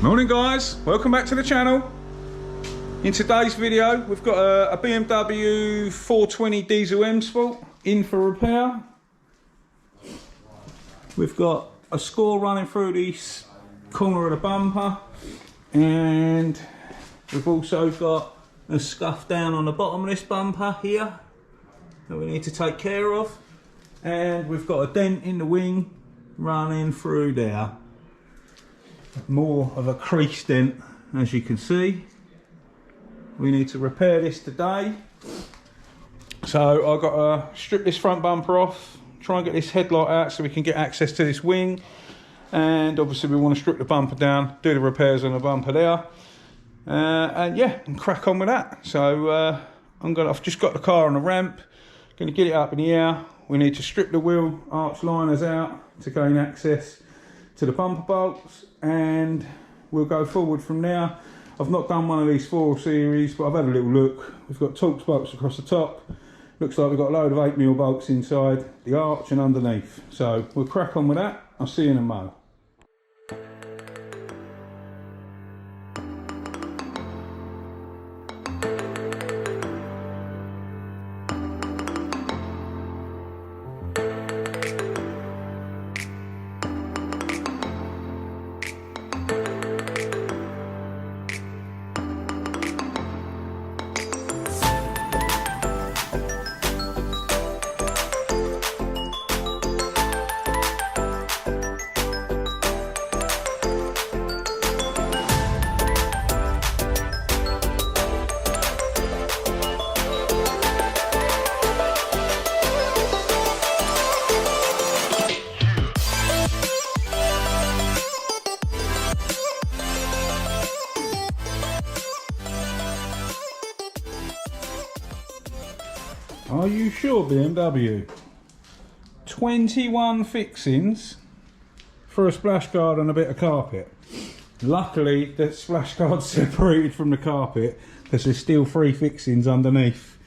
Morning guys, welcome back to the channel. In today's video we've got a BMW 420 diesel M Sport in for repair. We've got a score running through this corner of the bumper, and we've also got a scuff down on the bottom of this bumper here that we need to take care of, and we've got a dent in the wing running through there. More of a crease dent, as you can see. We need to repair this today, so I've got to strip this front bumper off, try and get this headlight out so we can get access to this wing, and obviously we want to strip the bumper down, do the repairs on the bumper there, and yeah, and crack on with that. So I've just got the car on the ramp, going to get it up in the air. We need to strip the wheel arch liners out to gain access to the bumper bolts, and we'll go forward from there. I've not done one of these 4 series, but I've had a little look. We've got Torx bolts across the top. Looks like we've got a load of 8mm bolts inside the arch and underneath. So we'll crack on with that. I'll see you in a mo. Are you sure, BMW? 21 fixings for a splash guard and a bit of carpet. Luckily, the splash guard's separated from the carpet because there's still 3 fixings underneath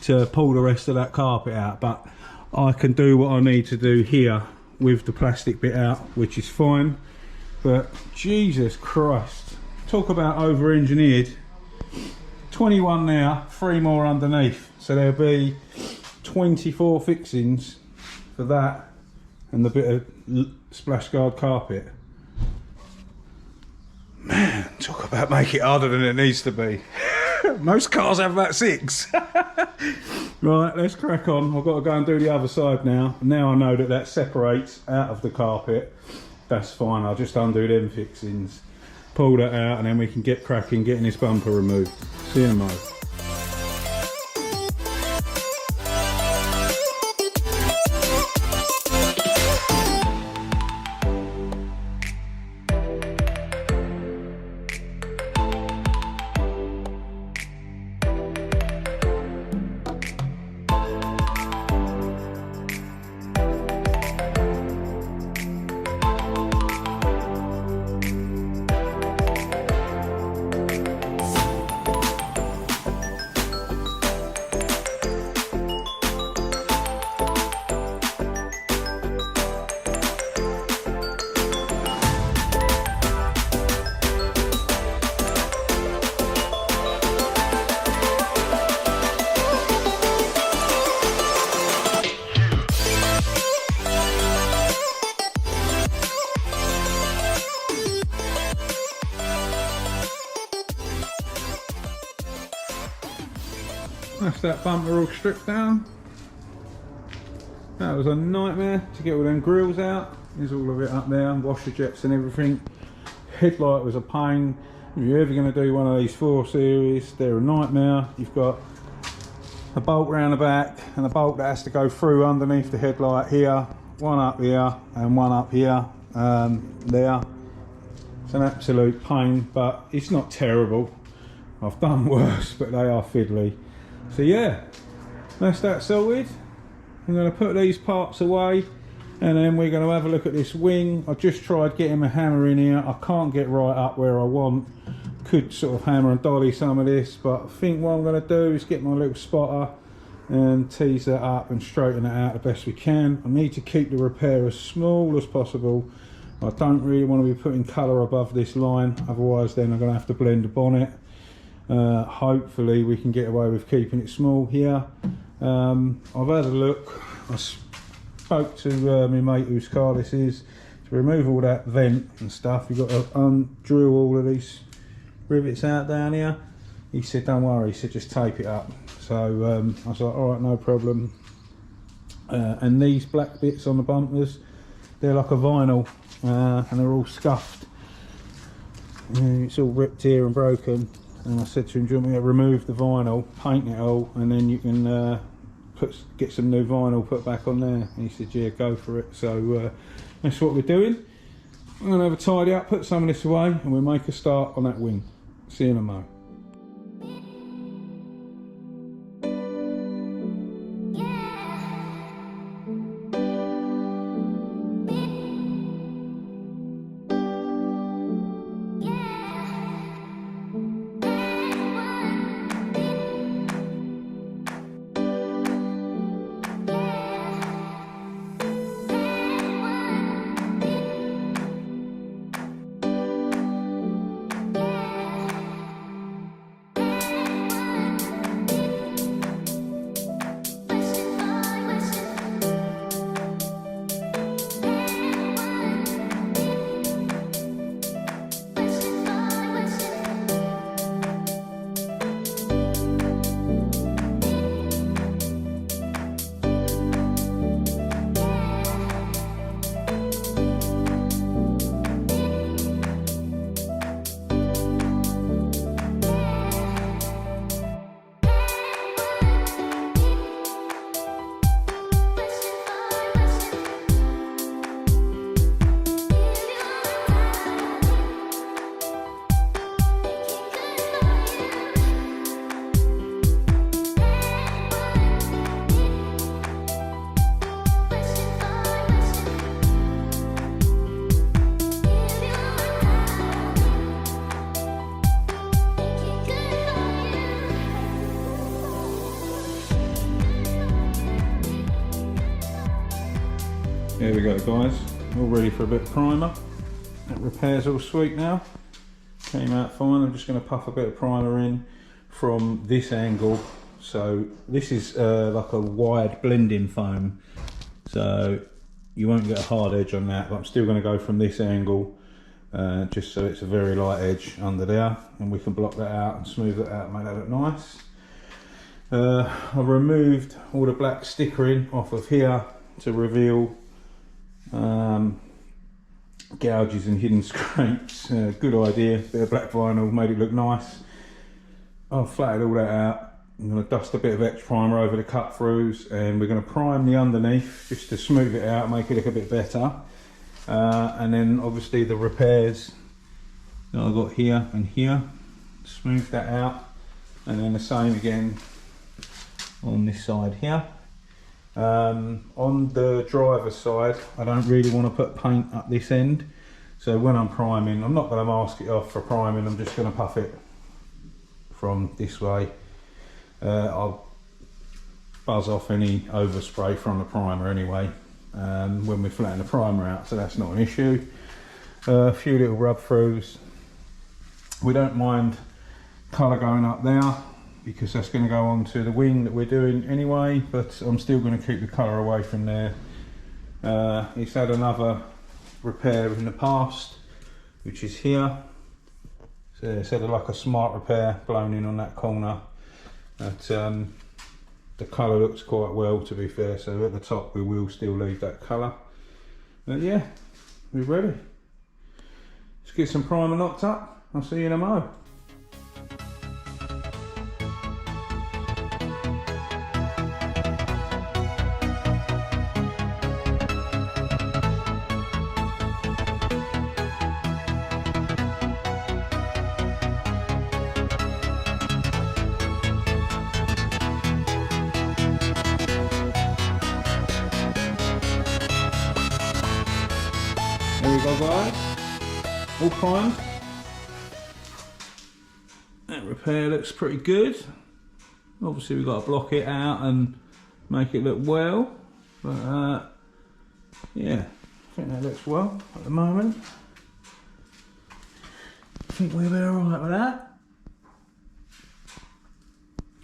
to pull the rest of that carpet out. But I can do what I need to do here with the plastic bit out, which is fine. But Jesus Christ, talk about over-engineered. 21 now, 3 more underneath. So there'll be 24 fixings for that and the bit of splash guard carpet. Man, talk about make it harder than it needs to be. Most cars have about 6. Right, let's crack on. I've got to go and do the other side now. Now I know that that separates out of the carpet. That's fine, I'll just undo them fixings, pull that out, and then we can get cracking, getting this bumper removed. See you in a mo. That's that bumper all stripped down. That was a nightmare to get all them grills out. There's all of it up there, washer jets and everything. Headlight was a pain. If you're ever going to do one of these 4 series, they're a nightmare. You've got a bolt round the back and a bolt that has to go through underneath the headlight here, one up here and one up here, there. It's an absolute pain, but it's not terrible. I've done worse, but they are fiddly. So yeah, that's that sorted. I'm going to put these parts away, and then we're going to have a look at this wing. I just tried getting a hammer in here. I can't get right up where I want. Could sort of hammer and dolly some of this, but I think what I'm going to do is get my little spotter and tease that up and straighten it out the best we can. I need to keep the repair as small as possible I don't really want to be putting colour above this line, otherwise then I'm going to have to blend the bonnet. Hopefully we can get away with keeping it small here. I've had a look. I spoke to my mate whose car this is. To remove all that vent and stuff, you've got to undrill all of these rivets out down here. He said don't worry, he said just tape it up. So I was like alright, no problem. And these black bits on the bumpers, they're like a vinyl, and they're all scuffed. It's all ripped here and broken. And I said to him, do you want me to remove the vinyl, paint it all, and then you can get some new vinyl put back on there? And he said yeah, go for it. So that's what we're doing. I'm going to have a tidy up, put some of this away, and we'll make a start on that wing. See you in a mo. There we go guys, all ready for a bit of primer. That repair's all sweet now, came out fine. I'm just going to puff a bit of primer in from this angle. So this is like a wide blending foam, so you won't get a hard edge on that, but I'm still going to go from this angle just so it's a very light edge under there, and we can block that out and smooth it out and make that look nice. I've removed all the black stickering off of here to reveal gouges and hidden scrapes. Good idea, bit of black vinyl made it look nice. I've flatted all that out. I'm going to dust a bit of etch primer over the cut throughs, and we're going to prime the underneath just to smooth it out, make it look a bit better. And then obviously the repairs that I've got here and here, smooth that out, and then the same again on this side here. On the driver's side, I don't really want to put paint up this end, so when I'm priming, I'm not going to mask it off for priming, I'm just going to puff it from this way. I'll buzz off any overspray from the primer anyway when we flatten the primer out, so that's not an issue. A few little rub throughs. We don't mind colour going up there, because that's going to go on to the wing that we're doing anyway, but I'm still going to keep the colour away from there. It's had another repair in the past, which is here. So it's had like a smart repair blown in on that corner. But the colour looks quite well, to be fair, so at the top we will still leave that colour. But yeah, we're ready. Let's get some primer knocked up. I'll see you in a mo. There we go guys, all primed. That repair looks pretty good. Obviously we've got to block it out and make it look well, but yeah, think that looks well at the moment. I think we'll be alright with that.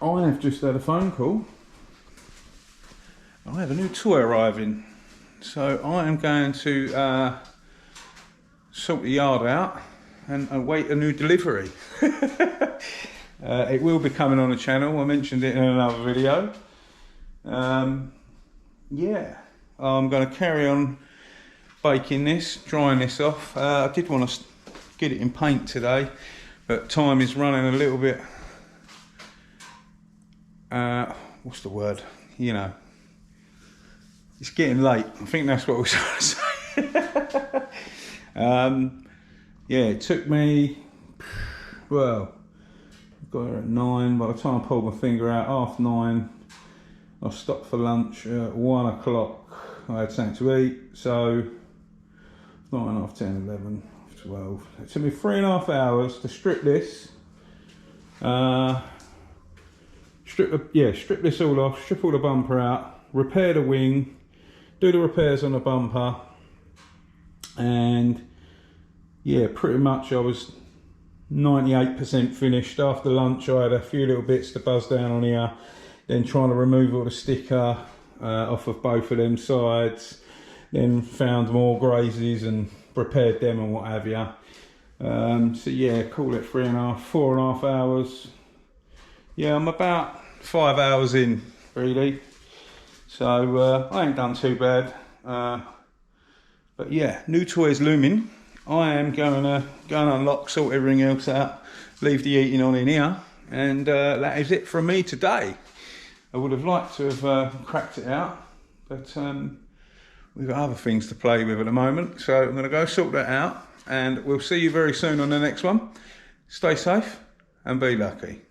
I have just had a phone call. I have a new toy arriving. So I am going to sort the yard out and await a new delivery. It will be coming on the channel. I mentioned it in another video. Yeah, I'm going to carry on baking this, drying this off. I did want to get it in paint today, but time is running a little bit, what's the word, you know, it's getting late. I think that's what I was trying to say. Yeah, it took me, well, got here at 9. By the time I pulled my finger out, 9:30. I stopped for lunch at 1 o'clock. I had something to eat, so 9:30, 10, 11, 12. It took me 3.5 hours to strip this. Strip this all off, strip all the bumper out, repair the wing, do the repairs on the bumper, and yeah, pretty much I was 98% finished. After lunch I had a few little bits to buzz down on here, then trying to remove all the sticker off of both of them sides, then found more grazes and repaired them and what have you. So yeah, call it 4.5 hours. Yeah, I'm about 5 hours in really, so I ain't done too bad. But yeah, new toys looming. I am going to go and unlock, sort everything else out, leave the eating on in here, and that is it from me today. I would have liked to have cracked it out, but we've got other things to play with at the moment, so I'm going to go sort that out, and we'll see you very soon on the next one. Stay safe and be lucky.